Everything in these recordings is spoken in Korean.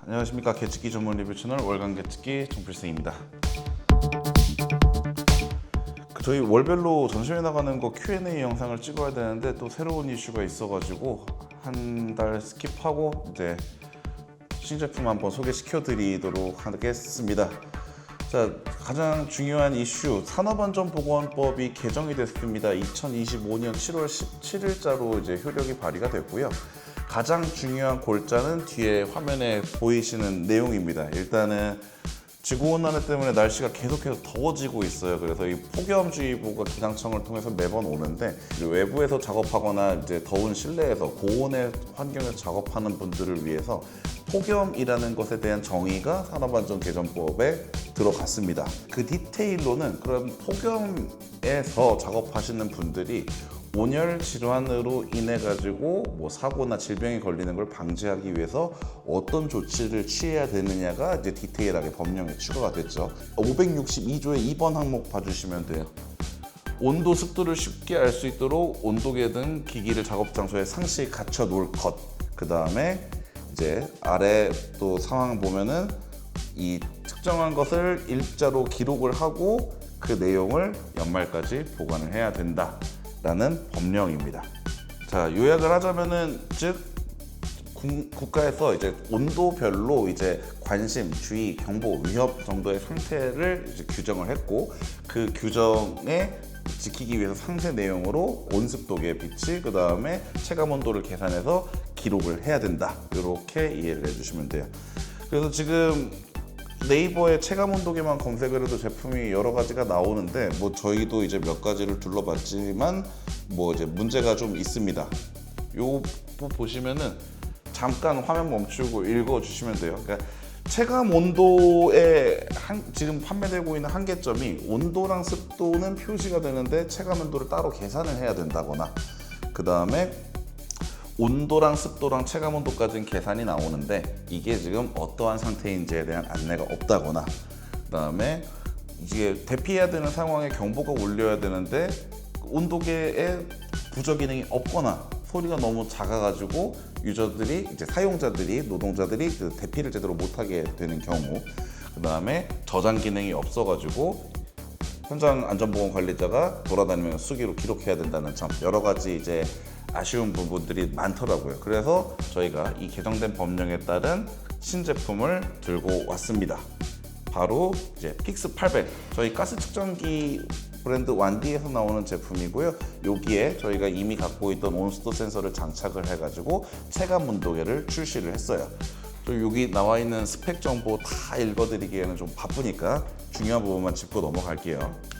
안녕하십니까. 개측기 전문 리뷰 채널 월간 개측기 정필승입니다. 저희 월별로 전시회 나가는 거 Q&A 영상을 찍어야 되는데 또 새로운 이슈가 있어가지고 한 달 스킵하고 이제 신제품 한번 소개시켜 드리도록 하겠습니다. 자, 가장 중요한 이슈, 산업안전보건법이 개정이 됐습니다. 2025년 7월 17일자로 이제 효력이 발의가 됐고요. 가장 중요한 골자는 뒤에 화면에 보이시는 내용입니다. 일단은 지구온난화 때문에 날씨가 계속해서 더워지고 있어요. 그래서 이 폭염주의보가 기상청을 통해서 매번 오는데, 외부에서 작업하거나 이제 더운 실내에서 고온의 환경에서 작업하는 분들을 위해서 폭염이라는 것에 대한 정의가 산업안전개정법에 들어갔습니다. 그 디테일로는 그럼 폭염에서 작업하시는 분들이 온열 질환으로 인해 가지고 뭐 사고나 질병에 걸리는 걸 방지하기 위해서 어떤 조치를 취해야 되느냐가 이제 디테일하게 법령에 추가가 됐죠. 562조의 2번 항목 봐주시면 돼요. 온도, 습도를 쉽게 알 수 있도록 온도계 등 기기를 작업 장소에 상시 갖춰 놓을 것. 그 다음에 이제 아래 또 상황 보면은 이 특정한 것을 일자로 기록을 하고 그 내용을 연말까지 보관을 해야 된다. 라는 법령입니다. 자, 요약을 하자면은 즉 국가에서 이제 온도별로 이제 관심, 주의, 경보, 위협 정도의 상태를 이제 규정을 했고, 그 규정에 지키기 위해서 상세 내용으로 온습도계 비치, 그 다음에 체감 온도를 계산해서 기록을 해야 된다. 이렇게 이해를 해주시면 돼요. 그래서 지금 네이버에 체감 온도계만 검색을 해도 제품이 여러 가지가 나오는데, 뭐 저희도 이제 몇 가지를 둘러봤지만 뭐 이제 문제가 좀 있습니다. 요거 보시면은 잠깐 화면 멈추고 읽어주시면 돼요. 그러니까 체감 온도에 지금 판매되고 있는 한계점이 온도랑 습도는 표시가 되는데 체감 온도를 따로 계산을 해야 된다거나, 그 다음에 온도랑 습도랑 체감 온도까지는 계산이 나오는데 이게 지금 어떠한 상태인지에 대한 안내가 없다거나, 그 다음에 이게 대피해야 되는 상황에 경보가 울려야 되는데 온도계에 부저 기능이 없거나 소리가 너무 작아가지고 유저들이, 이제 사용자들이, 노동자들이 그 대피를 제대로 못하게 되는 경우, 그 다음에 저장 기능이 없어가지고 현장 안전보건 관리자가 돌아다니면서 수기로 기록해야 된다는 점, 여러 가지 이제 아쉬운 부분들이 많더라고요. 그래서 저희가 이 개정된 법령에 따른 신제품을 들고 왔습니다. 바로 이제 픽스 800, 저희 가스 측정기 브랜드 완디에서 나오는 제품이고요. 여기에 저희가 이미 갖고 있던 온습도 센서를 장착을 해가지고 체감 온도계를 출시를 했어요. 또 여기 나와 있는 스펙 정보 다 읽어드리기에는 좀 바쁘니까 중요한 부분만 짚고 넘어갈게요.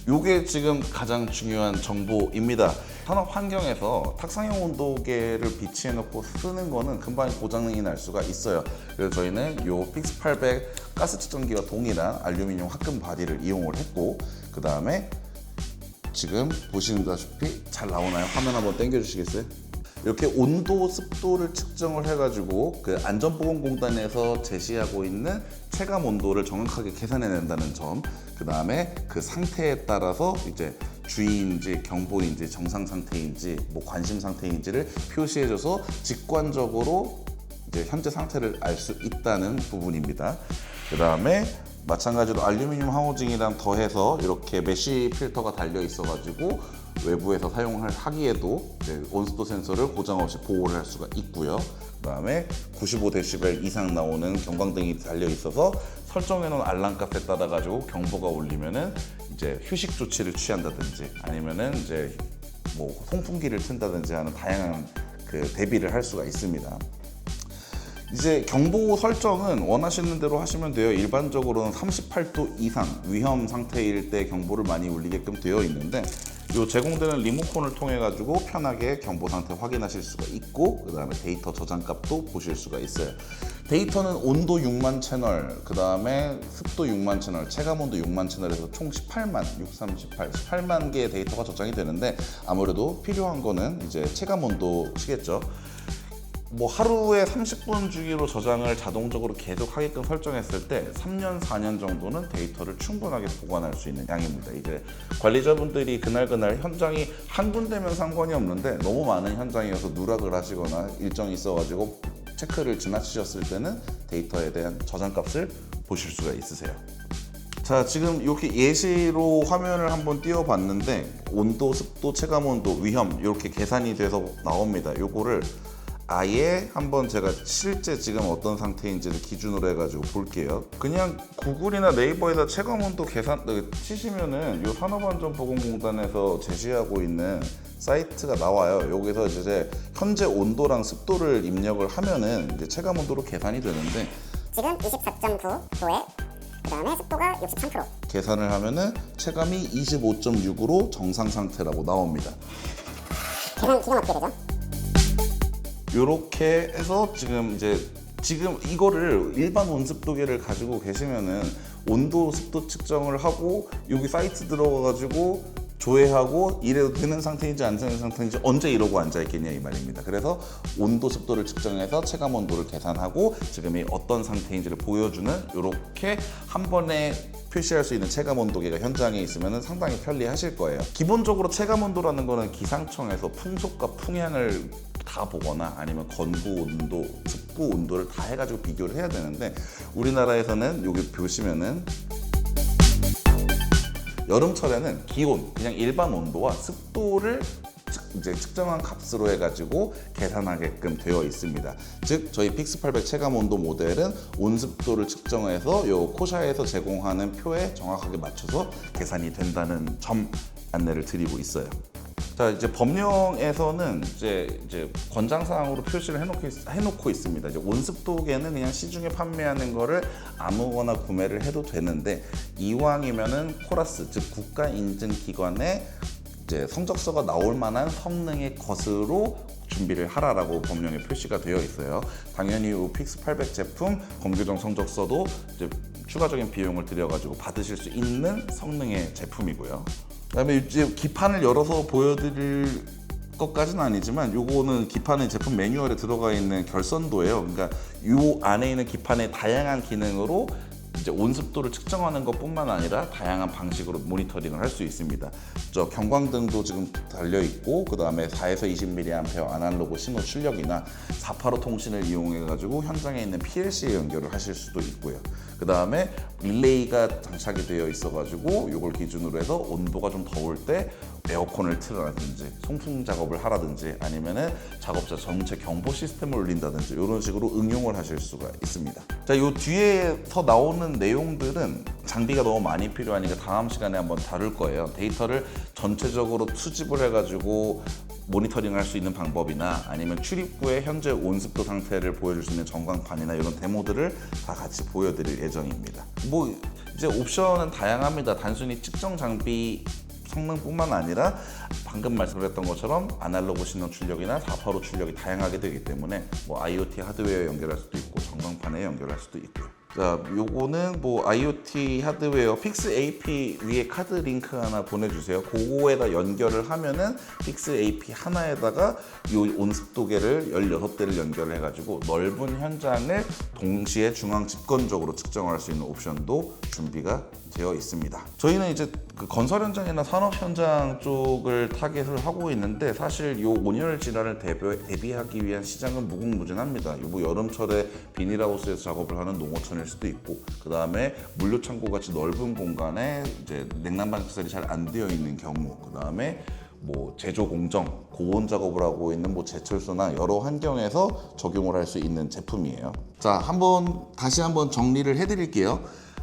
요게 지금 가장 중요한 정보입니다. 산업 환경에서 탁상형 온도계를 비치해 놓고 쓰는 거는 금방 고장이 날 수가 있어요. 그래서 저희는 요 픽스 800 가스 측정기와 동일한 알루미늄 합금 바디를 이용을 했고, 그 다음에 지금 보시다시피 잘 나오나요? 화면 한번 당겨 주시겠어요? 이렇게 온도, 습도를 측정을 해가지고 그 안전보건공단에서 제시하고 있는 체감 온도를 정확하게 계산해낸다는 점, 그 다음에 그 상태에 따라서 이제 주의인지 경보인지 정상 상태인지 뭐 관심 상태인지를 표시해줘서 직관적으로 이제 현재 상태를 알 수 있다는 부분입니다. 그 다음에 마찬가지로 알루미늄 하우징이랑 더해서 이렇게 메쉬 필터가 달려 있어가지고 외부에서 사용을 하기에도 이제 온습도 센서를 고장 없이 보호를 할 수가 있고요. 그 다음에 95데시벨 이상 나오는 경광등이 달려 있어서 설정해 놓은 알람값에 따라 가지고 경보가 울리면은 이제 휴식 조치를 취한다든지 아니면은 이제 뭐 송풍기를 튼다든지 하는 다양한 그 대비를 할 수가 있습니다. 이제 경보 설정은 원하시는 대로 하시면 돼요. 일반적으로는 38도 이상 위험 상태일 때 경보를 많이 울리게끔 되어 있는데, 요 제공되는 리모컨을 통해 가지고 편하게 경보 상태 확인하실 수가 있고, 그 다음에 데이터 저장값도 보실 수가 있어요. 데이터는 온도 6만 채널, 그 다음에 습도 6만 채널, 체감 온도 6만 채널에서 총 18만, 18만 개의 데이터가 저장이 되는데, 아무래도 필요한 거는 이제 체감 온도시겠죠. 뭐 하루에 30분 주기로 저장을 자동적으로 계속 하게끔 설정했을 때 3년, 4년 정도는 데이터를 충분하게 보관할 수 있는 양입니다. 이제 관리자분들이 그날 현장이 한 군데면 상관이 없는데 너무 많은 현장이어서 누락을 하시거나 일정이 있어가지고 체크를 지나치셨을 때는 데이터에 대한 저장값을 보실 수가 있으세요. 자, 지금 이렇게 예시로 화면을 한번 띄워봤는데 온도, 습도, 체감 온도, 위험 이렇게 계산이 돼서 나옵니다. 요거를 아예 한번 제가 실제 지금 어떤 상태인지를 기준으로 해가지고 볼게요. 그냥 구글이나 네이버에다 체감 온도 계산 치시면은 요 산업안전보건공단에서 제시하고 있는 사이트가 나와요. 여기서 이제 현재 온도랑 습도를 입력을 하면은 이제 체감 온도로 계산이 되는데 지금 24.9도에 그 다음에 습도가 63%. 계산을 하면은 체감이 25.6으로 정상 상태라고 나옵니다. 계산 기가 막히게 되죠. 요렇게 해서 지금 이거를 일반 온습도계를 가지고 계시면은 온도, 습도 측정을 하고 여기 사이트 들어가가지고 조회하고 이래도 되는 상태인지 안 되는 상태인지 언제 이러고 앉아있겠냐 이 말입니다. 그래서 온도, 습도를 측정해서 체감 온도를 계산하고 지금이 어떤 상태인지를 보여주는 이렇게 한 번에 표시할 수 있는 체감 온도계가 현장에 있으면 상당히 편리하실 거예요. 기본적으로 체감 온도라는 거는 기상청에서 풍속과 풍향을 다 보거나 아니면 건구 온도, 습구 온도를 다 해가지고 비교를 해야 되는데 우리나라에서는 여기 보시면은 여름철에는 기온, 그냥 일반 온도와 습도를 이제 측정한 값으로 해가지고 계산하게끔 되어 있습니다. 즉 저희 픽스800 체감 온도 모델은 온습도를 측정해서 요 코샤에서 제공하는 표에 정확하게 맞춰서 계산이 된다는 점 안내를 드리고 있어요. 자, 이제 법령에서는 이제 권장사항으로 표시를 해놓고 있습니다. 이제 온습도계는 그냥 시중에 판매하는 거를 아무거나 구매를 해도 되는데 이왕이면은 코라스, 즉 국가 인증 기관에 이제 성적서가 나올 만한 성능의 것으로 준비를 하라라고 법령에 표시가 되어 있어요. 당연히 이 픽스800 제품 검교정 성적서도 이제 추가적인 비용을 들여가지고 받으실 수 있는 성능의 제품이고요. 그다음에 이제 기판을 열어서 보여드릴 것까지는 아니지만 요거는 기판의 제품 매뉴얼에 들어가 있는 결선도예요. 그러니까 요 안에 있는 기판의 다양한 기능으로 이제 온습도를 측정하는 것뿐만 아니라 다양한 방식으로 모니터링을 할 수 있습니다. 저 경광등도 지금 달려 있고 그 다음에 4에서 20mA 아날로그 신호 출력이나 485 통신을 이용해 가지고 현장에 있는 PLC에 연결을 하실 수도 있고요. 그 다음에 릴레이가 장착이 되어 있어 가지고 이걸 기준으로 해서 온도가 좀 더울 때 에어컨을 틀어라든지 송풍 작업을 하라든지 아니면은 작업자 전체 경보 시스템을 올린다든지 이런 식으로 응용을 하실 수가 있습니다. 자, 요 뒤에서 나오는 내용들은 장비가 너무 많이 필요하니까 다음 시간에 한번 다룰 거예요. 데이터를 전체적으로 수집을 해가지고 모니터링 할 수 있는 방법이나 아니면 출입구의 현재 온습도 상태를 보여줄 수 있는 전광판이나 이런 데모들을 다 같이 보여드릴 예정입니다. 뭐 이제 옵션은 다양합니다. 단순히 측정 장비 성능뿐만 아니라 방금 말씀드렸던 것처럼 아날로그 신호 출력이나 485 출력이 다양하게 되기 때문에 뭐 IoT 하드웨어에 연결할 수도 있고 전광판에 연결할 수도 있고요. 자, 요거는 뭐 IoT 하드웨어 픽스 AP 위에 카드 링크 하나 보내주세요. 그거에다 연결을 하면은 픽스 AP 하나에다가 요 온습도계를 16대를 연결을 해가지고 넓은 현장을 동시에 중앙 집권적으로 측정할 수 있는 옵션도 준비가 되어 있습니다. 저희는 이제 그 건설 현장이나 산업 현장 쪽을 타겟을 하고 있는데 사실 요 온열 질환을 대비하기 위한 시장은 무궁무진합니다. 뭐 여름철에 비닐하우스에서 작업을 하는 농어촌일 수도 있고 그 다음에 물류 창고 같이 넓은 공간에 이제 냉난방 시설이 잘 안 되어 있는 경우 그 다음에 뭐 제조 공정, 고온 작업을 하고 있는 뭐 제철소나 여러 환경에서 적용을 할 수 있는 제품이에요. 자, 다시 한번 정리를 해드릴게요.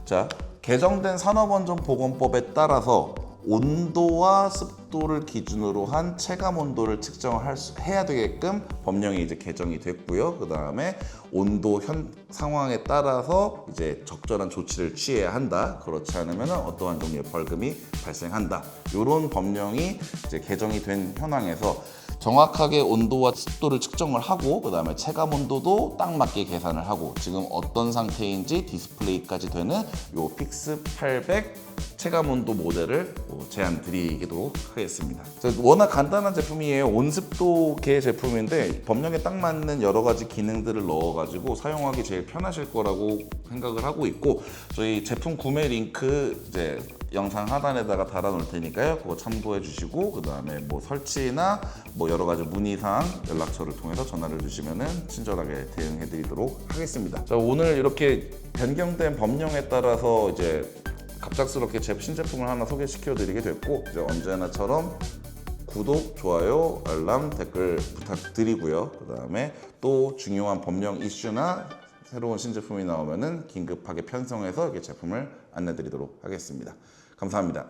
자, 개정된 산업안전보건법에 따라서 온도와 습도를 기준으로 한 체감 온도를 측정을 해야 되게끔 법령이 이제 개정이 됐고요. 그 다음에 온도 상황에 따라서 이제 적절한 조치를 취해야 한다. 그렇지 않으면 어떠한 종류의 벌금이 발생한다. 이런 법령이 이제 개정이 된 현황에서 정확하게 온도와 습도를 측정을 하고 그 다음에 체감 온도도 딱 맞게 계산을 하고 지금 어떤 상태인지 디스플레이까지 되는 요 픽스800 체감 온도 모델을 제안 드리도록 하겠습니다. 워낙 간단한 제품이에요. 온습도계 제품인데 법령에 딱 맞는 여러 가지 기능들을 넣어가지고 사용하기 제일 편하실 거라고 생각을 하고 있고 저희 제품 구매 링크 이제 영상 하단에다가 달아놓을 테니까요. 그거 참고해 주시고 그 다음에 뭐 설치나 뭐 여러 가지 문의사항 연락처를 통해서 전화를 주시면은 친절하게 대응해 드리도록 하겠습니다. 자, 오늘 이렇게 변경된 법령에 따라서 이제 갑작스럽게 제 신제품을 하나 소개시켜 드리게 됐고 이제 언제나처럼 구독, 좋아요, 알람, 댓글 부탁드리고요. 그 다음에 또 중요한 법령 이슈나 새로운 신제품이 나오면은 긴급하게 편성해서 이렇게 제품을 안내드리도록 하겠습니다. 감사합니다.